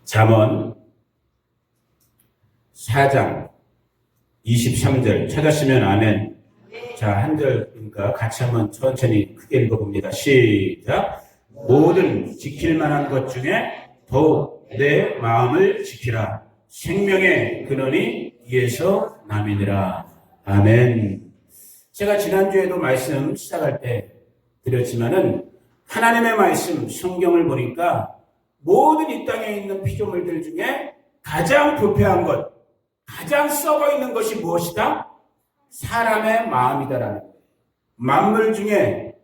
잠언 4장 23절 찾았으면 아멘. 자, 한 절이니까 같이 한번 천천히 크게 읽어봅니다. 시작. 모든 지킬 만한 것 중에 더욱 내 마음을 지키라. 생명의 근원이 이에서 남이니라. 아멘. 제가 지난주에도 말씀 시작할 때 드렸지만은 하나님의 말씀 성경을 보니까 모든 이 땅에 있는 피조물들 중에 가장 부패한 것, 가장 썩어 있는 것이 무엇이다? 사람의 마음이다라는 거예요. 만물 중에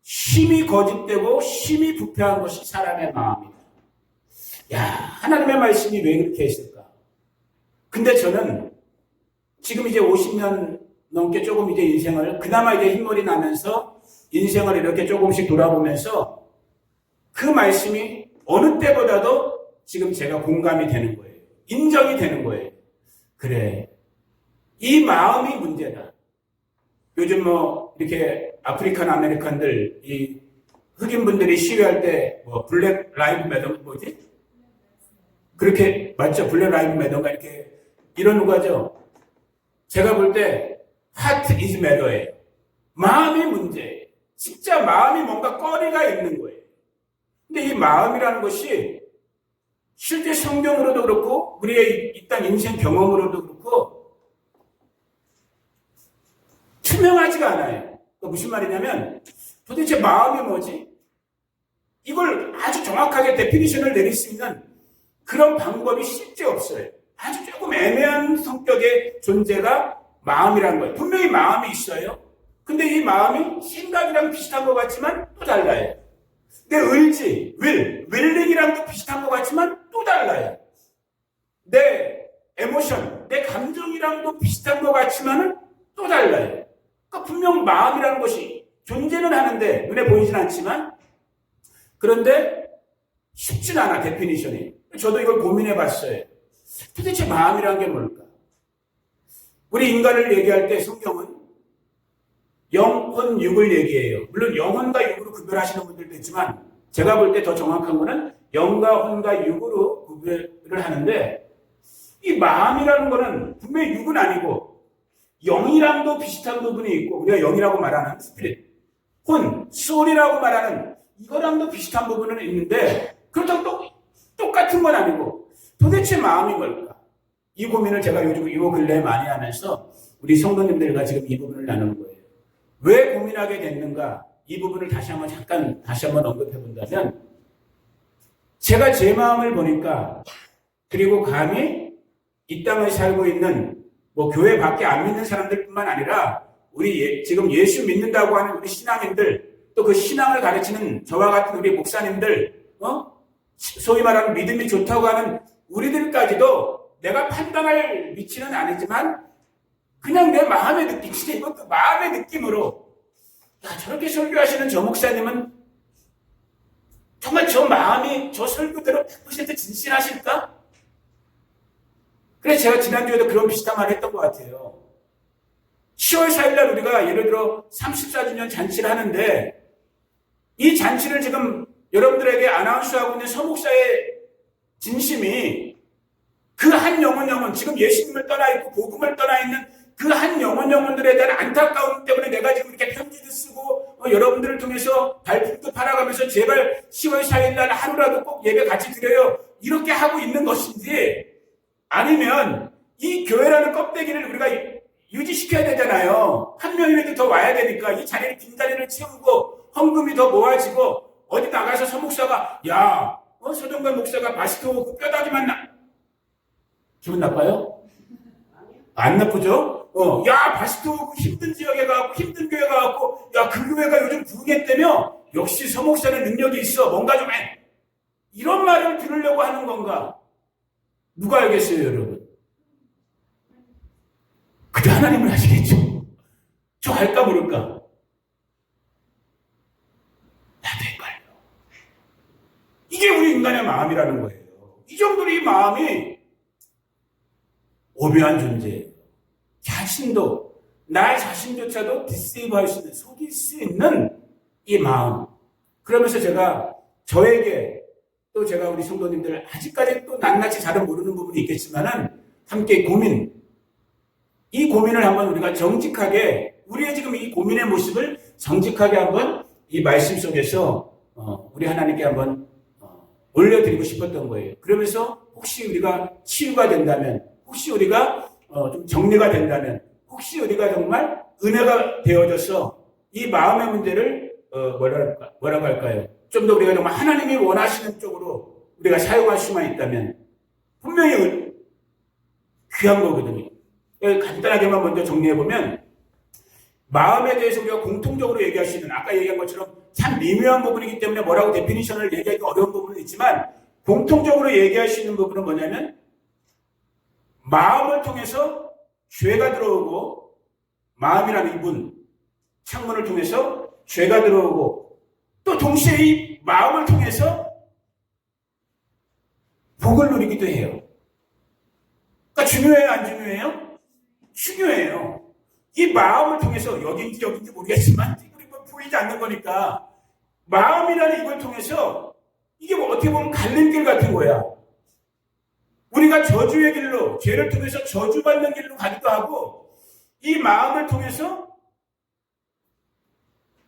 심히 거짓되고 심히 부패한 것이 사람의 마음이다. 야, 하나님의 말씀이 왜 그렇게 했을까? 근데 저는 지금 이제 50년 넘게 조금 이제 인생을 그나마 이제 흰머리 나면서 인생을 이렇게 조금씩 돌아보면서 그 말씀이 어느 때보다도 지금 제가 공감이 되는 거예요. 인정이 되는 거예요. 그래, 이 마음이 문제다. 요즘 뭐 이렇게 아프리칸 아메리칸들 이 흑인분들이 시위할 때 뭐 블랙 라이브 매더 뭐지? 그렇게 맞죠? 블랙 라이브 매더가 이렇게 이런 거죠. 제가 볼 때 하트 이즈 매더예요. 마음이 문제예요. 진짜 마음이 뭔가 꺼리가 있는 거예요. 근데 이 마음이라는 것이 실제 성경으로도 그렇고 우리의 이 땅 인생 경험으로도 그렇고 투명하지가 않아요. 무슨 말이냐면 도대체 마음이 뭐지? 이걸 아주 정확하게 데피니션을 내릴 수 있는 그런 방법이 실제 없어요. 아주 조금 애매한 성격의 존재가 마음이라는 거예요. 분명히 마음이 있어요. 근데 이 마음이 생각이랑 비슷한 것 같지만 또 달라요. 내 의지, 윌링이랑도 비슷한 것 같지만 또 달라요. 내 에모션, 내 감정이랑도 비슷한 것 같지만 또 달라요. 그러니까 분명 마음이라는 것이 존재는 하는데 눈에 보이진 않지만 그런데 쉽진 않아, 데피니션이. 저도 이걸 고민해 봤어요. 도대체 마음이라는 게 뭘까? 우리 인간을 얘기할 때 성경은 영혼, 육을 얘기해요. 물론 영혼과 육으로 구별하시는 분들도 있지만 제가 볼 때 더 정확한 거는 영과 혼과 육으로 구별을 하는데 이 마음이라는 거는 분명히 육은 아니고 영이랑도 비슷한 부분이 있고 우리가 영이라고 말하는 스피릿, 혼, 소울이라고 말하는 이거랑도 비슷한 부분은 있는데 그렇다고 똑같은 건 아니고 도대체 마음이 뭘까? 이 고민을 제가 요즘 이 근래에 많이 하면서 우리 성도님들과 지금 이 부분을 나누는 거예요. 왜 고민하게 됐는가? 이 부분을 다시 한번 언급해 본다면 제가 제 마음을 보니까 그리고 감히 이 땅에 살고 있는 뭐 교회 밖에 안 믿는 사람들뿐만 아니라 우리 지금 예수 믿는다고 하는 우리 신앙인들 또 그 신앙을 가르치는 저와 같은 우리 목사님들 소위 말하는 믿음이 좋다고 하는 우리들까지도 내가 판단할 위치는 아니지만 그냥 내 마음의 느낌, 이것도 마음의 느낌으로 야, 저렇게 설교하시는 저 목사님은 정말 저 마음이 저 설교대로 100% 진실하실까? 그래서 제가 지난주에도 그런 비슷한 말을 했던 것 같아요. 10월 4일날 우리가 예를 들어 34주년 잔치를 하는데 이 잔치를 지금 여러분들에게 아나운스하고 있는 서목사의 진심이 그 한 영혼 지금 예수님을 떠나 있고 복음을 떠나 있는 그 한 영혼들에 대한 안타까움 때문에 내가 지금 이렇게 편지도 쓰고 여러분들을 통해서 발품도 팔아가면서 제발 10월 4일날 하루라도 꼭 예배 같이 드려요 이렇게 하고 있는 것인지 아니면 이 교회라는 껍데기를 우리가 유지시켜야 되잖아요. 한 명이라도 더 와야 되니까 이 자리를 빈자리를 채우고 헌금이 더 모아지고 어디 나가서 서목사가 야 서정관 목사가 마스크 오고 뼈다귀만 기분 나빠요? 안 나쁘죠? 야 마스크 오고 힘든 지역에 가고 힘든 교회 가고 야 그 교회가 요즘 부흥했다며 역시 서목사는 능력이 있어 뭔가 좀 해 이런 말을 들으려고 하는 건가? 누가 알겠어요 여러분? 그래 하나님은 아시겠죠? 저 알까 모를까? 나도 헷갈려. 이게 우리 인간의 마음이라는 거예요. 이 정도로 이 마음이 오묘한 존재예요. 자신도 나 자신조차도 디세이브할 수 있는 속일 수 있는 이 마음. 그러면서 제가 저에게 또 제가 우리 성도님들 아직까지 또 낱낱이 잘은 모르는 부분이 있겠지만은 함께 이 고민을 한번 우리가 정직하게 우리의 지금 이 고민의 모습을 정직하게 한번 이 말씀 속에서 우리 하나님께 한번 올려드리고 싶었던 거예요. 그러면서 혹시 우리가 치유가 된다면, 혹시 우리가 좀 정리가 된다면, 혹시 우리가 정말 은혜가 되어져서 이 마음의 문제를 뭐라고 할까요? 좀 더 우리가 정말 하나님이 원하시는 쪽으로 우리가 사용할 수만 있다면 분명히 귀한 거거든요. 간단하게만 먼저 정리해보면 마음에 대해서 우리가 공통적으로 얘기할 수 있는, 아까 얘기한 것처럼 참 미묘한 부분이기 때문에 뭐라고 데피니션을 얘기하기 어려운 부분은 있지만 공통적으로 얘기할 수 있는 부분은 뭐냐면 마음을 통해서 죄가 들어오고, 마음이라는 이 문, 창문을 통해서 죄가 들어오고, 또 동시에 이 마음을 통해서 복을 누리기도 해요. 그러니까 중요해요, 안 중요해요? 중요해요. 이 마음을 통해서, 여긴지 모르겠지만 우리 뭐 보이지 않는 거니까 마음이라는 이걸 통해서 이게 뭐 어떻게 보면 갈림길 같은 거야. 우리가 저주의 길로, 죄를 통해서 저주받는 길로 가기도 하고, 이 마음을 통해서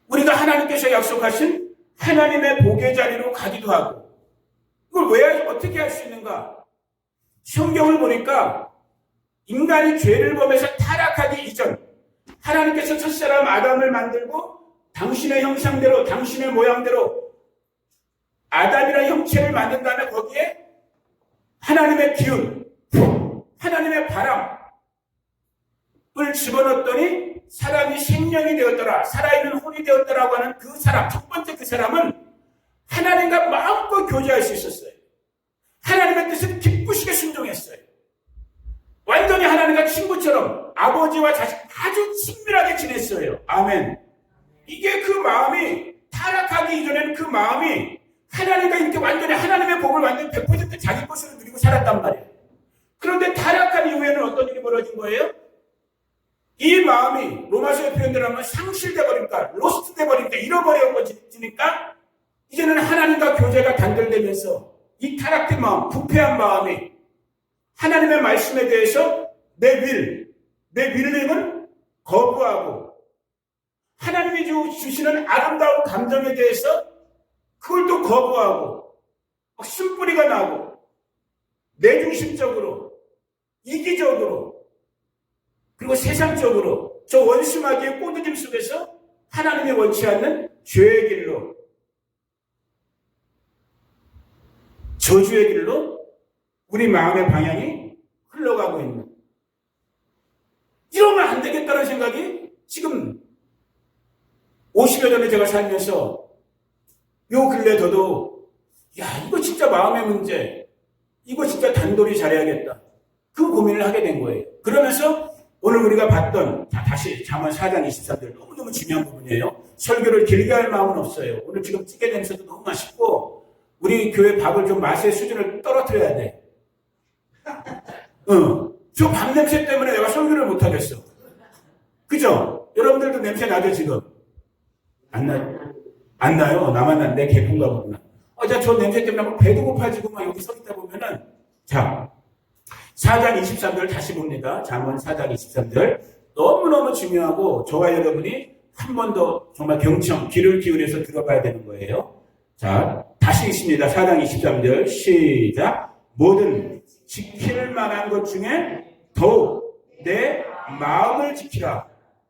우리가 하나님께서 약속하신 하나님의 복의 자리로 가기도 하고, 이걸 왜 어떻게 할 수 있는가? 성경을 보니까 인간이 죄를 범해서 타락하기 이전, 하나님께서 첫사람 아담을 만들고 당신의 형상대로, 당신의 모양대로 아담이라는 형체를 만든 다음에 거기에 하나님의 기운, 하나님의 바람을 집어넣었더니 사람이 생명이 되었더라, 살아있는 혼이 되었더라고 하는 그 사람, 첫 번째 그 사람은 하나님과 마음껏 교제할 수 있었어요. 하나님의 뜻을 기쁘시게 순종했어요. 완전히 하나님과 친구처럼 아버지와 자식 아주 친밀하게 지냈어요. 아멘. 이게 그 마음이, 타락하기 이전에는 그 마음이 하나님과 이렇게 완전히 하나님의 복을 완전히 100% 자기 것으로 누리고 살았단 말이에요. 그런데 타락한 이후에는 어떤 일이 벌어진 거예요? 이 마음이 로마서의 표현대로 하면 상실돼 버리니까, 로스트 돼 버리니까, 잃어버려지니까 이제는 하나님과 교제가 단절되면서 이 타락된 마음, 부패한 마음이 하나님의 말씀에 대해서 내 윌링은 거부하고, 하나님이 주시는 아름다운 감정에 대해서 그걸 또 거부하고, 쓴뿌리가 나고, 내중심적으로, 이기적으로, 그리고 세상적으로 저 원수마귀의 꼬드짐 속에서 하나님이 원치 않는 죄의 길로, 저주의 길로 우리 마음의 방향이 흘러가고 있는, 이러면 안 되겠다는 생각이 지금 50여 년에 제가 살면서 요 근래 저도 이거 진짜 마음의 문제, 이거 진짜 단돌이 잘해야겠다, 그 고민을 하게 된 거예요. 그러면서 오늘 우리가 봤던, 다시 잠언 4장 23절 너무너무 중요한 부분이에요. 설교를 길게 할 마음은 없어요. 오늘 지금 찌개 냄새도 너무 맛있고 우리 교회 밥을 좀 맛의 수준을 떨어뜨려야 돼. 저 밥 냄새 때문에 내가 설교를 못 하겠어. 그죠? 여러분들도 냄새 나죠 지금? 안 나요? 나만 난내 개콘가 보구나. 저 냄새 때문에 배도 고파지고 막 여기 서 있다 보면은, 자, 4장 23절 다시 봅니다. 잠언 4장 23절. 너무너무 중요하고 저와 여러분이 한 번 더 정말 귀를 기울여서 들어봐야 되는 거예요. 자, 다시 읽습니다. 4장 23절 시작. 모든 지킬 만한 것 중에 더욱 내 마음을 지키라.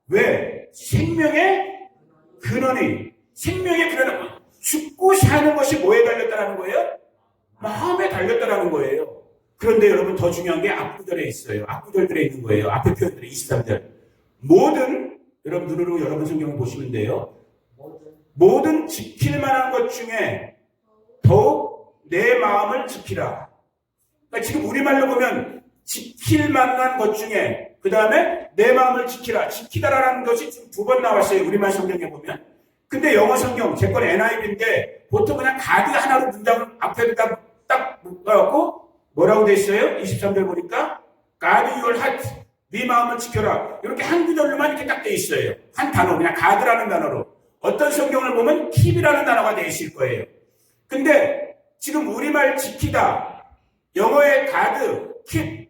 왜? 생명의 근원이, 생명의 근원은 죽고 사는 것이 뭐에 달렸다는 거예요? 마음에 달렸다는 거예요. 그런데 여러분 더 중요한 게 앞구절에 있어요. 앞구절들에 있는 거예요. 앞에 표현들에 23절. 모든, 여러분 눈으로 여러분 성경을 보시면 돼요. 모든 지킬 만한 것 중에 더욱 내 마음을 지키라. 그러니까 지금 우리말로 보면 지킬 만한 것 중에, 그 다음에 내 마음을 지키라. 지키다라는 것이 지금 2번 나왔어요. 우리말 성경에 보면. 근데 영어 성경, 제 건 NIV인데 보통 그냥 가드 하나로 문장을 앞에다 딱 묶어갖고 뭐라고 돼 있어요? 23절 보니까 guard your heart, 네 마음을 지켜라. 이렇게 한 구절로만 이렇게 딱 돼 있어요. 한 단어, 그냥 guard라는 단어로. 어떤 성경을 보면 keep이라는 단어가 돼 있을 거예요. 근데 지금 우리말 지키다, 영어의 가드, 킵,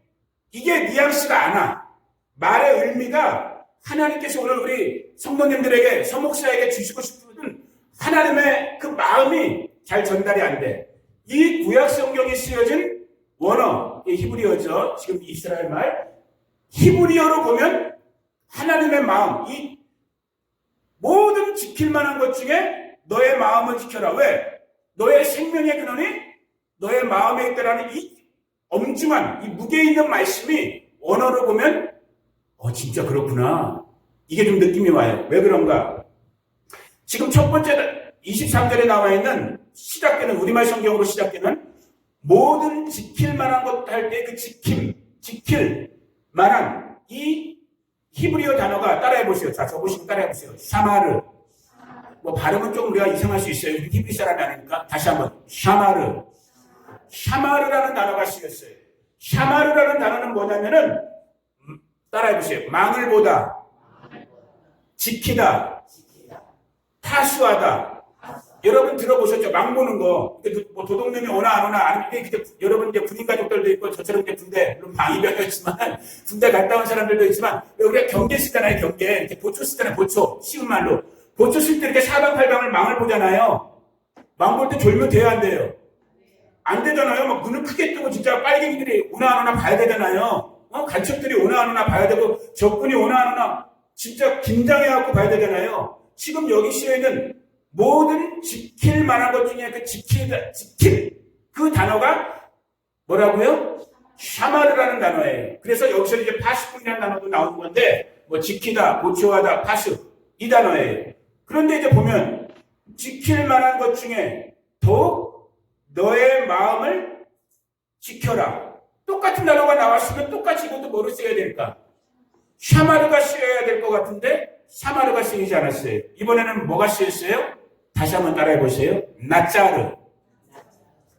이게 뉘앙스가 안 와. 말의 의미가 하나님께서 오늘 우리 성도님들에게, 서목사에게 주시고 싶은 하나님의 그 마음이 잘 전달이 안 돼. 이 구약 성경에 쓰여진 원어, 이 히브리어죠. 지금 이스라엘 말. 히브리어로 보면 하나님의 마음, 이 모든 지킬 만한 것 중에 너의 마음을 지켜라. 왜? 너의 생명의 근원이 너의 마음에 있다라는 이 엄중한, 이 무게 있는 말씀이 원어로 보면 진짜 그렇구나. 이게 좀 느낌이 와요. 왜 그런가? 지금 첫 번째 23절에 나와 있는 시작되는, 우리말 성경으로 시작되는 모든 지킬 만한 것 할 때 그 지킬 만한 이 히브리어 단어가 따라해 보세요. 자, 적으시면 따라해 보세요. 샤마르. 뭐 발음은 조금 우리가 이상할 수 있어요. 히브리 사람이 아니니까. 다시 한번. 샤마르. 샤마르라는 단어가 쓰였어요. 샤마르라는 단어는 뭐냐면은 따라해 보세요. 망을 보다, 지키다, 타수하다. 여러분 들어보셨죠? 망 보는 거. 뭐 도둑놈이 오나 안 오나 아닌데, 여러분 이제 군인 가족들도 있고, 저처럼 이제 군대, 물론 방이 별렸지만, 군대 갔다 온 사람들도 있지만, 우리가 경계 쓰잖아요, 경계. 이렇게 보초 쓰잖아요, 보초. 쉬운 말로. 보초 쓸 때 이렇게 사방팔방을 망을 보잖아요. 망 볼 때 졸면 돼야 안 돼요? 안 되잖아요. 막 눈을 크게 뜨고 진짜 빨갱이들이 오나 안 오나 봐야 되잖아요. 간첩들이 오나 안 오나 봐야 되고, 적군이 오나 안 오나 진짜 긴장해갖고 봐야 되잖아요. 지금 여기 쓰여있는 모든 지킬 만한 것 중에 그 지킬 그 단어가 뭐라고요? 샤마르라는 단어예요. 그래서 여기서 이제 파스꾼이라는 단어도 나오는 건데, 뭐 지키다, 고초하다, 파스 이 단어예요. 그런데 이제 보면 지킬 만한 것 중에 더욱 너의 마음을 지켜라. 똑같은 단어가 나왔으면 똑같이 이것도 뭐로 써야 될까? 샤마르가 쓰여야 될 것 같은데 샤마르가 쓰이지 않았어요. 이번에는 뭐가 쓰였어요? 다시 한번 따라해 보세요. 나짜르.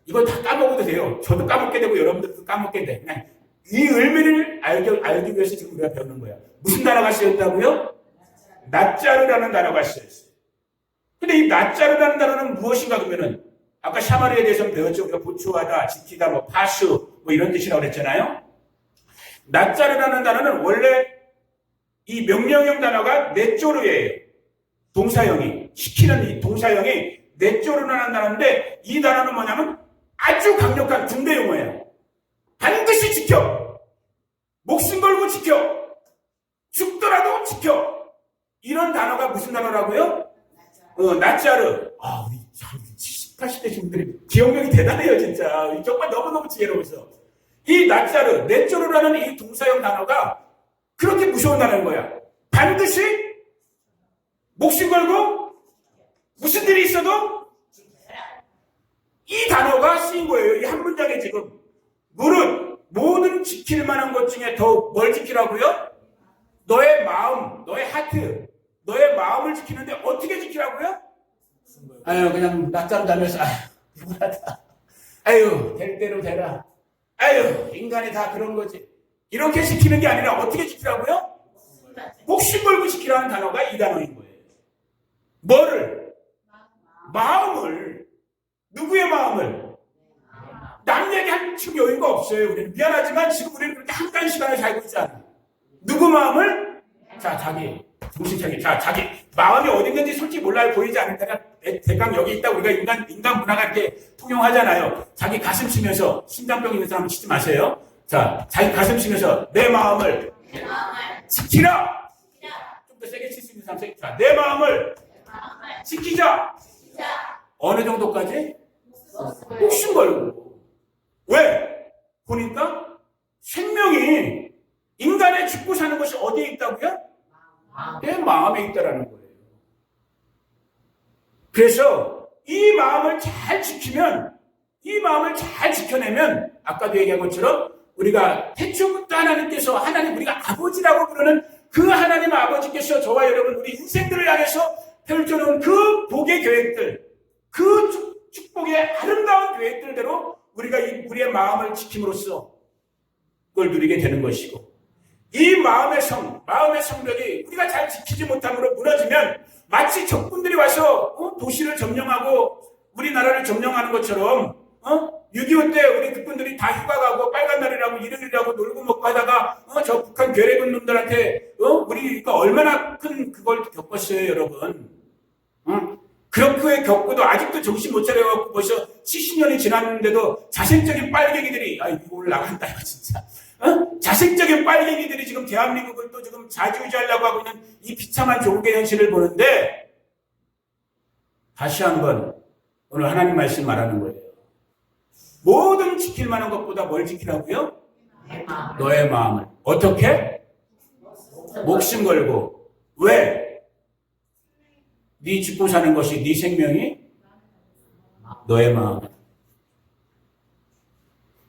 이거 다 까먹어도 돼요. 저도 까먹게 되고 여러분들도 까먹게 돼. 그냥 이 의미를 알기 위해서 지금 우리가 배우는 거야. 무슨 단어가 쓰였다고요? 나짜르라는 단어가 쓰였어요. 근데 이 나짜르라는 단어는 무엇인가 그러면은 아까 샤마르에 대해서는 배웠죠. 우리가 보초하다, 지키다, 뭐 파수, 뭐 이런 뜻이라고 그랬잖아요. 나짜르라는 단어는 원래 이 명령형 단어가 네쪼르예요. 동사형이, 시키는 이 동사형이 네쪼르라는 단어인데, 이 단어는 뭐냐면 아주 강력한 군대 용어예요. 반드시 지켜. 목숨 걸고 지켜. 죽더라도 지켜. 이런 단어가 무슨 단어라고요? 나짜르. 우리 70, 80대 친구들이 기억력이 대단해요, 진짜. 정말 너무너무 지혜로워서. 이 나짜르, 네쪼르라는 이 동사형 단어가 그렇게 무서운 단어인 거야. 반드시 목숨 걸고 무슨 일이 있어도 이 단어가 쓰인 거예요. 이 한 문장에 지금. 무릇 모든 지킬 만한 것 중에 더욱 뭘 지키라고요? 너의 마음, 너의 하트, 너의 마음을 지키는데 어떻게 지키라고요? 그냥 낮잠 자면서 누구나다. 될 대로 되라. 인간이 다 그런 거지. 이렇게 지키는 게 아니라 어떻게 지키라고요? 목숨 걸고 지키라는 단어가 이 단어인 거예요. 뭐를? 마음을. 누구의 마음을? 남 얘기할 지금 여유가 없어요. 우리는 미안하지만 지금 우리는 그렇게 한가한 시간을 살고 있지 않아요. 누구 마음을? 자, 자기. 정신차기. 자, 자기. 마음이 어디 있는지 솔직히 몰라요. 보이지 않을 때가 대강 여기 있다. 우리가 인간 문화가 이렇게 통용하잖아요. 자기 가슴 치면서, 심장병 있는 사람은 치지 마세요. 자, 자기 가슴 치면서 내 마음을 지키라! 좀 더 세게 칠 수 있는 사람. 자, 내 마음을 지키자! 어느 정도까지? 목숨 걸고. 왜? 보니까 생명이 인간의 죽고 사는 것이 어디에 있다고요? 내 마음에 있다라는 거예요. 그래서 이 마음을 잘 지키면, 이 마음을 잘 지켜내면 아까도 얘기한 것처럼 우리가 태초부터 하나님께서, 하나님 우리가 아버지라고 부르는 그 하나님 아버지께서 저와 여러분 우리 인생들을 향해서 펼쳐놓은 그 복의 계획들, 그 축복의 아름다운 계획들대로 우리가 우리의 마음을 지킴으로써 그걸 누리게 되는 것이고, 이 마음의 성벽이 우리가 잘 지키지 못함으로 무너지면 마치 적군들이 와서 도시를 점령하고 우리나라를 점령하는 것처럼 6.25 때 우리 그분들이 다 휴가 가고 빨간 날이라고 일요일이라고 놀고 먹고 하다가 저 북한 괴뢰군 놈들한테 우리가 얼마나 큰 그걸 겪었어요, 여러분. 그렇게 겪고도 아직도 정신 못 차려갖고 벌써 70년이 지났는데도 자생적인 빨갱이들이 이거 나간다 이거 진짜. 자생적인 빨갱이들이 지금 대한민국을 또 지금 좌지우지하려고 하고 있는 이 비참한 조국의 현실을 보는데 다시 한번 오늘 하나님 말씀 말하는 거예요. 뭐든 지킬 만한 것보다 뭘 지키라고요? 너의 마음을. 어떻게? 목숨 걸고. 왜? 네 죽고 사는 것이 네 생명이 너의 마음.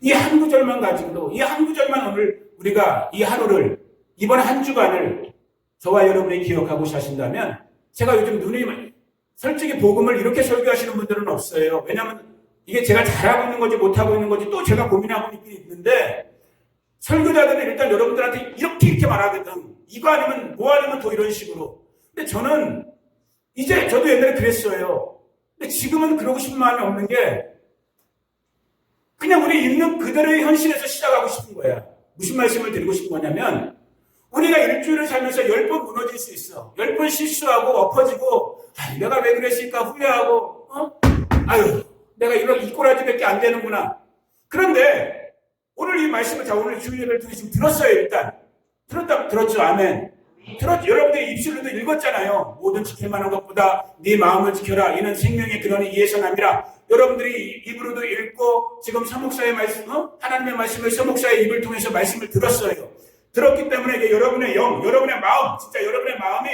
이 한 구절만 가지고도 이 한 구절만 오늘 우리가 이 하루를 이번 한 주간을 저와 여러분이 기억하고 사신다면 제가 요즘 눈이 솔직히 복음을 이렇게 설교하시는 분들은 없어요. 왜냐하면 이게 제가 잘하고 있는 건지 못하고 있는 건지 또 제가 고민하고 있는데 설교자들은 일단 여러분들한테 이렇게 말하거든. 이거 아니면 뭐 아니면 또 이런 식으로. 근데 저는 이제 저도 옛날에 그랬어요. 근데 지금은 그러고 싶은 마음이 없는 게 그냥 우리 있는 그대로의 현실에서 시작하고 싶은 거야. 무슨 말씀을 드리고 싶은 거냐면 우리가 일주일을 살면서 10번 무너질 수 있어. 10번 실수하고 엎어지고 내가 왜 그랬을까 후회하고 내가 이런 이 꼬라지밖에 안 되는구나. 그런데 오늘 이 말씀을 오늘 주일을 통해 지금 들었어요. 일단 들었죠. 아멘. 여러분들이 입술로도 읽었잖아요. 모든 지킬 만한 것보다 네 마음을 지켜라. 이는 생명의 근원이 이에서 남이라. 여러분들이 입으로도 읽고 지금 서목사의 말씀, 하나님의 말씀을 서목사의 입을 통해서 말씀을 들었어요. 들었기 때문에 이게 여러분의 영, 여러분의 마음, 진짜 여러분의 마음이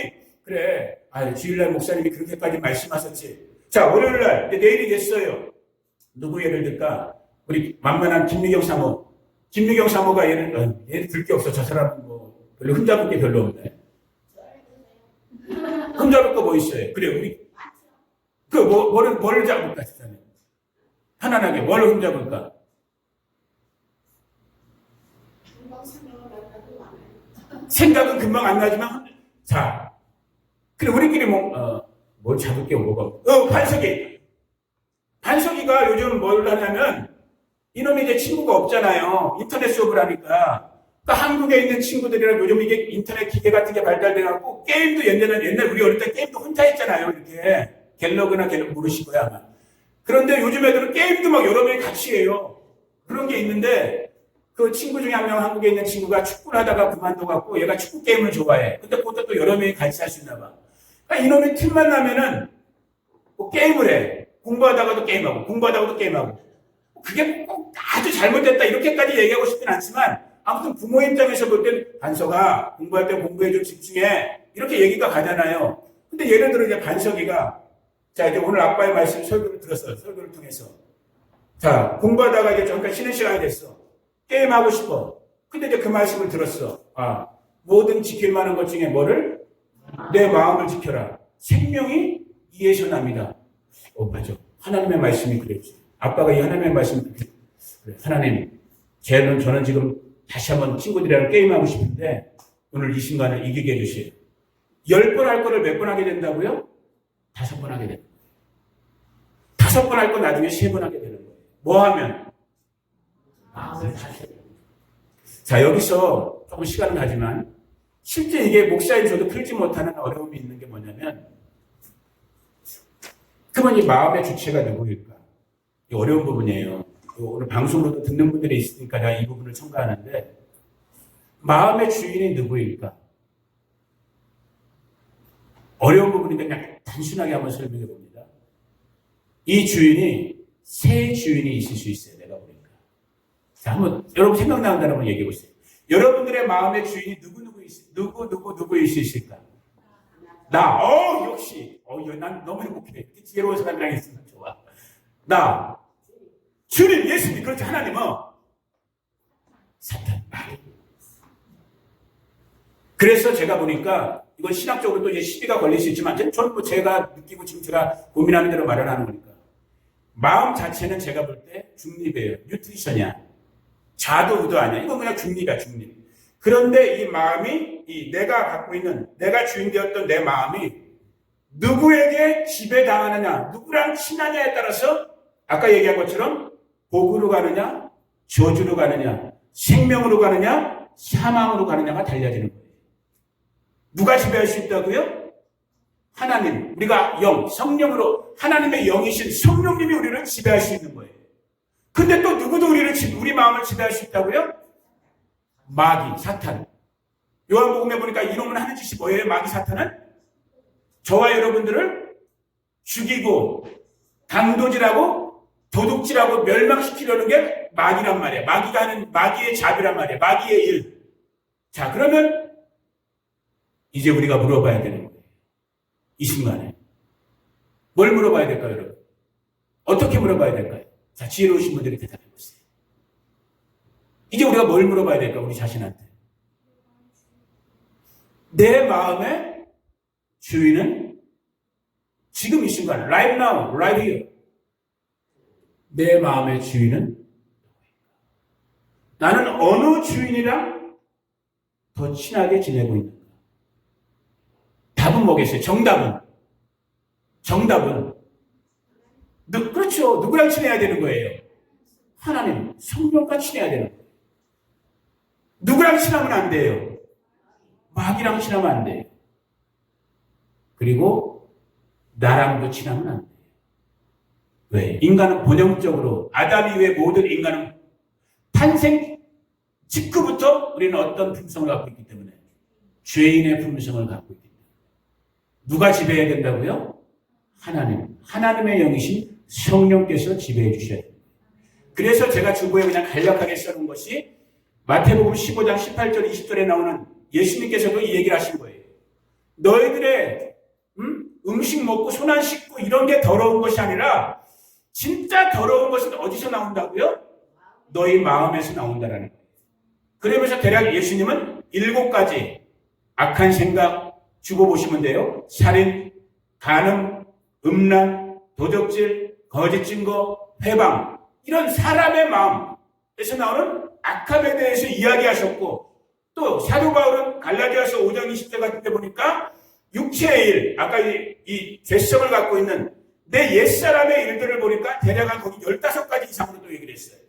그래. 주일날 목사님이 그렇게까지 말씀하셨지. 자, 월요일날 내일이 됐어요. 누구 예를 들까? 우리 만만한 김미경 사모. 김미경 사모가 얘를 들 게 없어. 저 사람은 별로 흠잡을 게 별로 없네. 흠잡을 거 뭐 있어요? 그래, 우리, 뭐를 잡을까, 진짜. 편안하게, 뭘 흠잡을까? 생각은 금방 안 나지만, 자, 그래, 우리끼리 뭘 잡을 게 뭐가, 반석이가 요즘 뭘 하냐면, 이놈이 이제 친구가 없잖아요. 인터넷 수업을 하니까. 그러니까 한국에 있는 친구들이랑 요즘 이게 인터넷 기계 같은 게 발달돼갖고 게임도 옛날 우리 어릴 때 게임도 혼자 했잖아요. 이렇게 갤러그 모르실 거야 아마. 그런데 요즘 애들은 게임도 막 여러 명이 같이 해요. 그런 게 있는데 그 친구 중에 한 명 한국에 있는 친구가 축구를 하다가 그만둬갖고 얘가 축구 게임을 좋아해. 근데 그것도 또 여러 명이 같이 할 수 있나 봐. 그러니까 이놈의 팀만 나면은 뭐 게임을 해. 공부하다가도 게임하고. 그게 꼭 아주 잘못됐다 이렇게까지 얘기하고 싶진 않지만 아무튼 부모 입장에서 볼 땐 반석아 공부할 때 공부에 좀 집중해 이렇게 얘기가 가잖아요. 근데 예를 들어 이제 반석이가 자 이제 오늘 아빠의 말씀 설교를 들었어. 설교를 통해서 자 공부하다가 이제 잠깐 쉬는 시간이 됐어. 게임하고 싶어. 근데 이제 그 말씀을 들었어. 모든 지킬 만한 것 중에 뭐를? 내 마음을 지켜라. 생명이 이에서 납니다. 맞아. 하나님의 말씀이 그랬지. 아빠가 이 하나님의 말씀을 그래. 하나님 저는 지금 다시 한번 친구들이랑 게임하고 싶은데 오늘 이 순간을 이기게 해주세요. 10번 할 거를 몇 번 하게 된다고요? 5번 하게 됩니다. 5번 할 거 나중에 3번 하게 되는 거예요. 뭐 하면? 마음을 다스려야 됩니다. 자, 여기서 조금 시간은 가지만 실제 이게 목사인 저도 풀지 못하는 어려움이 있는 게 뭐냐면 그러면 이 마음의 주체가 누구일까? 이 어려운 부분이에요. 오늘 방송으로도 듣는 분들이 있으니까 내가 이 부분을 첨가하는데 마음의 주인이 누구일까? 어려운 부분인데 그냥 단순하게 한번 설명해 봅니다. 이 주인이 세 주인이 있을 수 있어요. 내가 보니까. 자, 한번 여러분 생각나는 한번 얘기해 보세요. 여러분들의 마음의 주인이 누구 있을 수 있을까? 나. 역시. 난 너무 행복해. 지혜로운 사람이랑 있으면 좋아. 나. 주님, 예수님, 그렇지, 하나님은 사탄, 마귀. 그래서 제가 보니까, 이건 신학적으로 또 이제 시비가 걸릴 수 있지만, 저는 뭐 제가 느끼고 지금 제가 고민하는 대로 말을 하는 거니까. 마음 자체는 제가 볼 때 중립이에요. 뉴트리션이야. 좌도 우도 아니야. 이건 그냥 중립이야, 중립. 그런데 이 마음이, 내가 갖고 있는, 내가 주인 되었던 내 마음이 누구에게 지배당하느냐, 누구랑 친하냐에 따라서, 아까 얘기한 것처럼 복으로 가느냐, 저주로 가느냐, 생명으로 가느냐, 사망으로 가느냐가 달려지는 거예요. 누가 지배할 수 있다고요? 하나님, 우리가 영, 성령으로 하나님의 영이신 성령님이 우리를 지배할 수 있는 거예요. 근데 또 누구도 우리 마음을 지배할 수 있다고요? 마귀, 사탄. 요한복음에 보니까 이놈은 하는 짓이 뭐예요? 마귀 사탄은? 저와 여러분들을 죽이고 강도질하고 도둑질하고 멸망시키려는 게 마귀란 말이야. 마귀가 하는 마귀의 잡이란 말이야. 마귀의 일. 자, 그러면 이제 우리가 물어봐야 되는 거예요. 이 순간에. 뭘 물어봐야 될까요, 여러분? 어떻게 물어봐야 될까요? 자, 지혜로우신 분들이 대답해 보세요. 이제 우리가 뭘 물어봐야 될까, 우리 자신한테? 내 마음의 주인은 지금 이 순간, right now, right here. 내 마음의 주인은 나는 어느 주인이랑 더 친하게 지내고 있는가? 답은 뭐겠어요? 정답은 그렇죠. 누구랑 친해야 되는 거예요? 하나님, 성령과 친해야 되는 거예요. 누구랑 친하면 안 돼요? 마귀랑 친하면 안 돼요. 그리고 나랑도 친하면 안 돼요. 왜? 인간은 본영적으로 아담 이후의 모든 인간은 탄생 직후부터 우리는 어떤 품성을 갖고 있기 때문에 죄인의 품성을 갖고 있기 때문에 누가 지배해야 된다고요? 하나님의 영이신 성령께서 지배해 주셔야 됩니다. 그래서 제가 주보에 그냥 간략하게 써놓은 것이 마태복음 15장 18절 20절에 나오는 예수님께서도 이 얘기를 하신 거예요. 너희들의 음식 먹고 손 안 씻고 이런 게 더러운 것이 아니라 진짜 더러운 것은 어디서 나온다고요? 너희 마음에서 나온다라는 거예요. 그러면서 대략 예수님은 7가지 악한 생각 죽어보시면 돼요. 살인, 간음, 음란, 도적질, 거짓 증거, 회방 이런 사람의 마음에서 나오는 악함에 대해서 이야기하셨고 또 사도 바울은 갈라디아서 5장 20절 같은 데 보니까 육체의 일, 아까 이 죄성을 갖고 있는 내 옛사람의 일들을 보니까 대략 한 거기 15가지 이상으로 또 얘기를 했어요.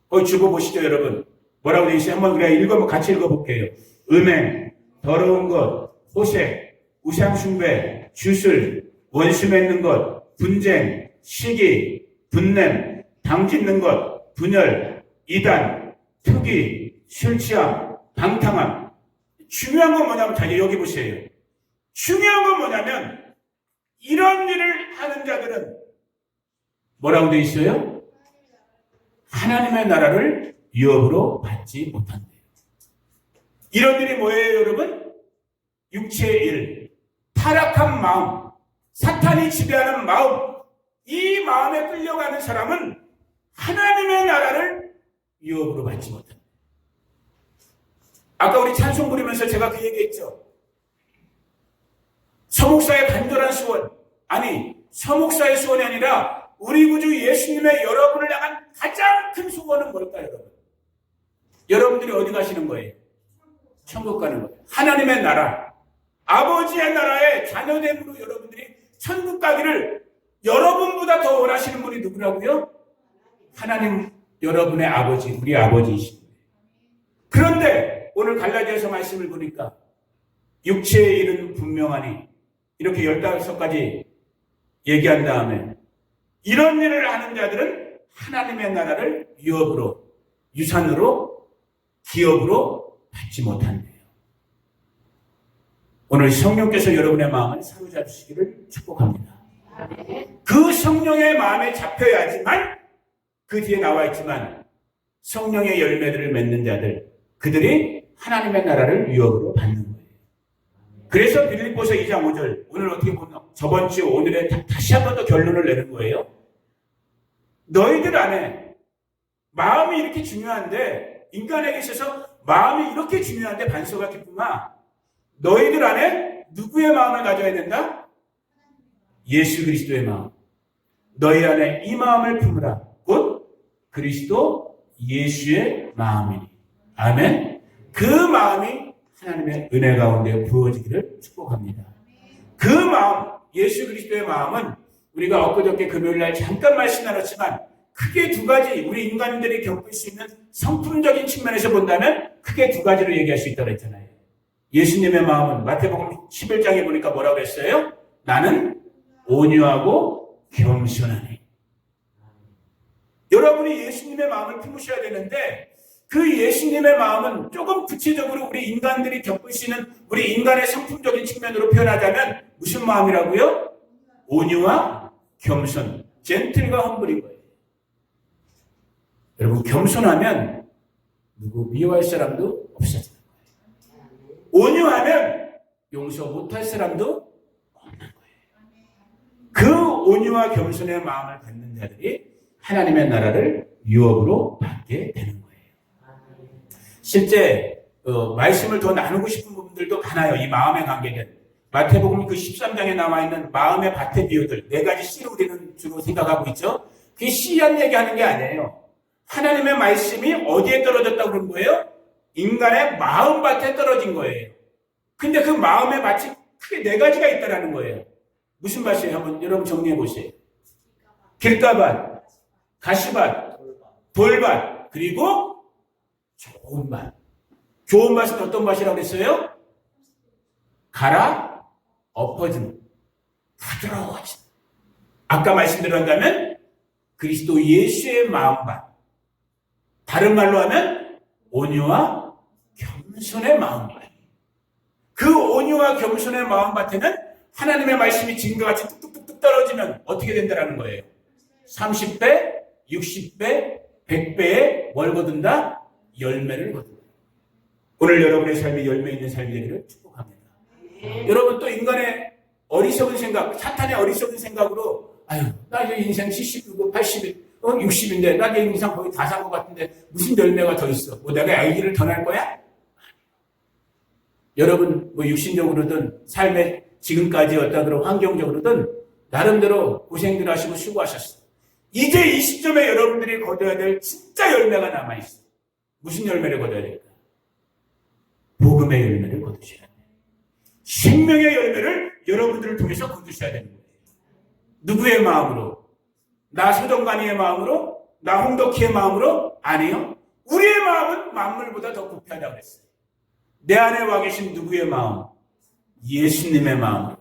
거기 죽어보시죠, 여러분. 뭐라고 되어 있어요? 한번 우리가 같이 읽어볼게요. 음행, 더러운 것, 호색, 우상숭배, 주술, 원수 맺는 것, 분쟁, 시기, 분냄, 당짓는 것, 분열, 이단, 투기, 술 취함, 방탕함. 중요한 건 뭐냐면, 자, 여기 보세요. 중요한 건 뭐냐면, 이런 일을 하는 자들은 뭐라고 되어 있어요? 하나님의 나라를 유업으로 받지 못한대요. 이런 일이 뭐예요, 여러분? 육체의 일, 타락한 마음, 사탄이 지배하는 마음, 이 마음에 끌려가는 사람은 하나님의 나라를 유업으로 받지 못한대요. 아까 우리 찬송 부르면서 제가 그 얘기했죠. 서목사의 간절한 소원, 아니 서목사의 소원이 아니라 우리 구주 예수님의 여러분을 향한 가장 큰 소원은 뭘까요, 여러분? 여러분들이 어디 가시는 거예요? 천국 가는 거예요. 하나님의 나라, 아버지의 나라의 자녀됨으로 여러분들이 천국 가기를 여러분보다 더 원하시는 분이 누구라고요? 하나님, 여러분의 아버지, 우리 아버지이십니다. 그런데 오늘 갈라디아서 말씀을 보니까 육체의 일은 분명하니 이렇게 15가지 얘기한 다음에 이런 일을 하는 자들은 하나님의 나라를 유업으로, 유산으로, 기업으로 받지 못한대요. 오늘 성령께서 여러분의 마음을 사로잡으시기를 축복합니다. 그 성령의 마음에 잡혀야지만 그 뒤에 나와 있지만 성령의 열매들을 맺는 자들, 그들이 하나님의 나라를 유업으로 받는 거예요. 그래서 빌립보서 2장 5절, 오늘 어떻게 보면 저번 주 오늘에 다시 한 번 더 결론을 내는 거예요. 너희들 안에 마음이 이렇게 중요한데, 인간에게 있어서 마음이 이렇게 중요한데 반석아 기쁨아, 너희들 안에 누구의 마음을 가져야 된다? 예수 그리스도의 마음. 너희 안에 이 마음을 품으라. 곧 그리스도 예수의 마음이니. 아멘. 그 마음이 하나님의 은혜 가운데 부어지기를 축복합니다. 그 마음, 예수 그리스도의 마음은 우리가 엊그저께 금요일날 잠깐 말씀 나눴지만 크게 두 가지, 우리 인간들이 겪을 수 있는 성품적인 측면에서 본다면 크게 두 가지로 얘기할 수 있다고 했잖아요. 예수님의 마음은 마태복음 11장에 보니까 뭐라고 했어요? 나는 온유하고 겸손하니. 여러분이 예수님의 마음을 품으셔야 되는데 그 예수님의 마음은 조금 구체적으로 우리 인간들이 겪을 수 있는 우리 인간의 성품적인 측면으로 표현하자면 무슨 마음이라고요? 온유와 겸손, 젠틀과 험블인 거예요. 여러분, 겸손하면 누구 미워할 사람도 없어지는 거예요. 온유하면 용서 못할 사람도 없는 거예요. 그 온유와 겸손의 마음을 갖는 자들이 하나님의 나라를 유업으로 받게 되는 거예요. 실제 말씀을 더 나누고 싶은 부분들도 많아요. 이 마음의 관계는. 마태복음 그 13장에 나와 있는 마음의 밭의 비유들, 네 가지 씨를 우리는 주로 생각하고 있죠. 그게 씨란 얘기하는 게 아니에요. 하나님의 말씀이 어디에 떨어졌다고 그런 거예요? 인간의 마음밭에 떨어진 거예요. 근데 그 마음의 밭이 크게 네 가지가 있다는 거예요. 무슨 밭이에요? 한번 여러분 정리해 보세요. 길가밭, 가시밭, 돌밭, 그리고 좋은 밭. 좋은 밭은 어떤 밭이라고 그랬어요? 갈아 엎어진, 부드러워진. 아까 말씀드렸다면 그리스도 예수의 마음밭. 다른 말로 하면 온유와 겸손의 마음밭. 그 온유와 겸손의 마음밭에는 하나님의 말씀이 지금과 같이 뚝뚝뚝 떨어지면 어떻게 된다는 거예요? 30배, 60배, 100배의 뭘 거둔다? 열매를 거둔다. 오늘 여러분의 삶이 열매 있는 삶이 되기를 축복합니다. 여러분 또 인간의 어리석은 생각, 사탄의 어리석은 생각으로 아유, 나 이제 인생 70이고 80이 60인데 나 내 인생 거의 다 산 것 같은데 무슨 열매가 더 있어? 뭐 내가 아기를 더 낳을 거야? 여러분 뭐 육신적으로든 삶의 지금까지 어떤 그런 환경적으로든 나름대로 고생들 하시고 수고하셨어요. 이제 이 시점에 여러분들이 거둬야 될 진짜 열매가 남아있어요. 무슨 열매를 거둬야 될까? 복음의 열매를 거두셔야 돼요. 생명의 열매를 여러분들을 통해서 거두셔야 되는 거예요. 누구의 마음으로? 나 소동간이의 마음으로? 나 홍덕희의 마음으로? 아니요. 우리의 마음은 만물보다 더 부패하다고 그랬어요. 내 안에 와 계신 누구의 마음? 예수님의 마음.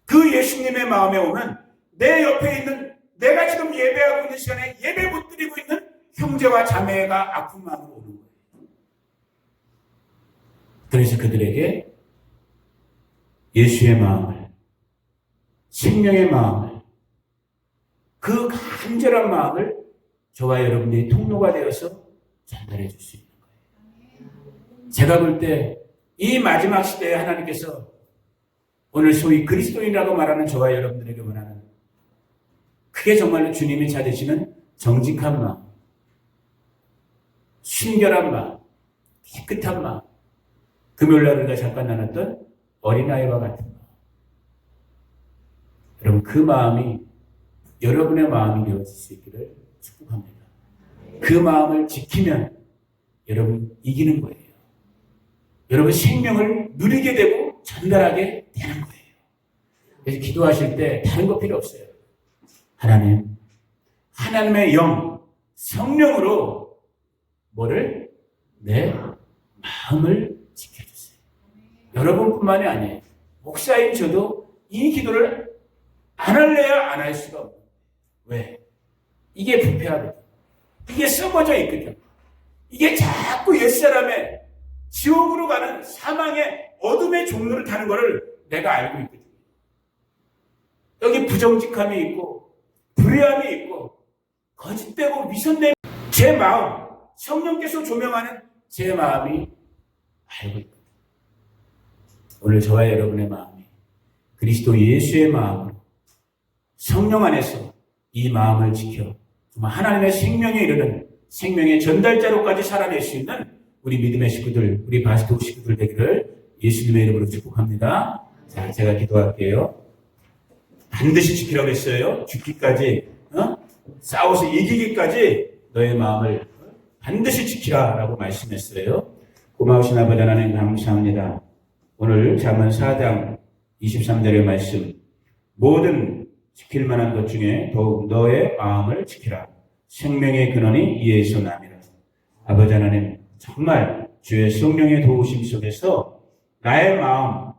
그 예수님의 마음에 오면 내 옆에 있는 내가 지금 예배하고 있는 시간에 예배 못 드리고 있는 형제와 자매가 아픈 마음으로 오는 거예요. 그래서 그들에게 예수의 마음을, 생명의 마음을, 그 간절한 마음을 저와 여러분들이 통로가 되어서 전달해 줄 수 있는 거예요. 제가 볼 때 이 마지막 시대에 하나님께서 오늘 소위 그리스도인이라고 말하는 저와 여러분들에게 원하는 그게 정말로 주님이 찾으시는 정직한 마음, 순결한 마음, 깨끗한 마음, 금요일날 우리가 잠깐 나눴던 어린아이와 같은 마음. 여러분 그 마음이 여러분의 마음이 되어질 수 있기를 축복합니다. 그 마음을 지키면 여러분 이기는 거예요. 여러분 생명을 누리게 되고 전달하게 되는 거예요. 그래서 기도하실 때 다른 거 필요 없어요. 하나님, 하나님의 영, 성령으로 뭐를? 내 마음을 지켜주세요. 여러분뿐만이 아니에요. 목사인 저도 이 기도를 안 할래야 안 할 수가 없어요. 왜? 이게 부패하거든. 이게 썩어져 있거든. 이게 자꾸 옛사람의 지옥으로 가는 사망의 어둠의 종로를 타는 것을 내가 알고 있거든. 여기 부정직함이 있고 불의함이 있고 거짓되고 위선된 제 마음, 성령께서 조명하는 제 마음이 알고 있거든. 오늘 저와 여러분의 마음이 그리스도 예수의 마음으로 성령 안에서 이 마음을 지켜 정말 하나님의 생명에 이르는 생명의 전달자로까지 살아낼 수 있는 우리 믿음의 식구들, 우리 바스토 식구들 되기를 예수님의 이름으로 축복합니다. 자, 제가 기도할게요. 반드시 지키라고 했어요. 죽기까지, 싸워서 이기기까지 너의 마음을 반드시 지키라라고 말씀했어요. 고마우신 아버지 하나님 감사합니다. 오늘 잠언 4장 23절의 말씀, 모든 지킬 만한 것 중에 더욱 너의 마음을 지키라. 생명의 근원이 이에서 남이라. 아버지 하나님, 정말 주의 성령의 도우심 속에서 나의 마음,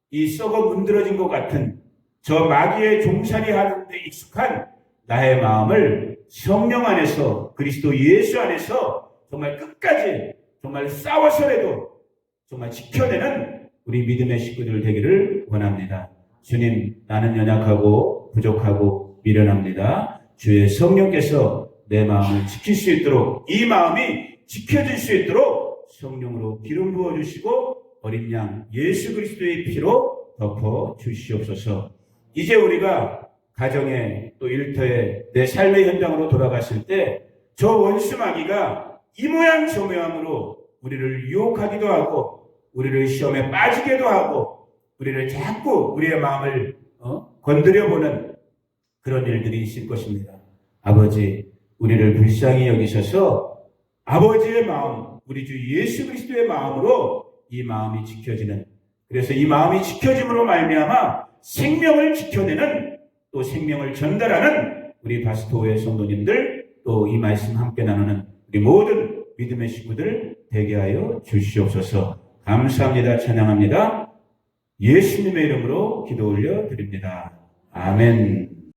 이 썩어 문드러진 것 같은 저 마귀의 종살이 하는 데 익숙한 나의 마음을 성령 안에서, 그리스도 예수 안에서 정말 끝까지 정말 싸워서라도 정말 지켜내는 우리 믿음의 식구들 되기를 원합니다. 주님, 나는 연약하고 부족하고 미련합니다. 주의 성령께서 내 마음을 지킬 수 있도록, 이 마음이 지켜질 수 있도록 성령으로 기름 부어주시고 어린 양 예수 그리스도의 피로 덮어 주시옵소서. 이제 우리가 가정에 또 일터에 내 삶의 현장으로 돌아갔을 때 저 원수 마귀가 이 모양 저 모양으로 우리를 유혹하기도 하고 우리를 시험에 빠지게도 하고 우리를 자꾸 우리의 마음을 건드려보는 그런 일들이 있을 것입니다. 아버지, 우리를 불쌍히 여기셔서 아버지의 마음, 우리 주 예수 그리스도의 마음으로 이 마음이 지켜지는, 그래서 이 마음이 지켜짐으로 말미암아 생명을 지켜내는, 또 생명을 전달하는 우리 바스토의 성도님들, 또 이 말씀 함께 나누는 우리 모든 믿음의 식구들 되게 하여 주시옵소서. 감사합니다. 찬양합니다. 예수님의 이름으로 기도 올려 드립니다. 아멘.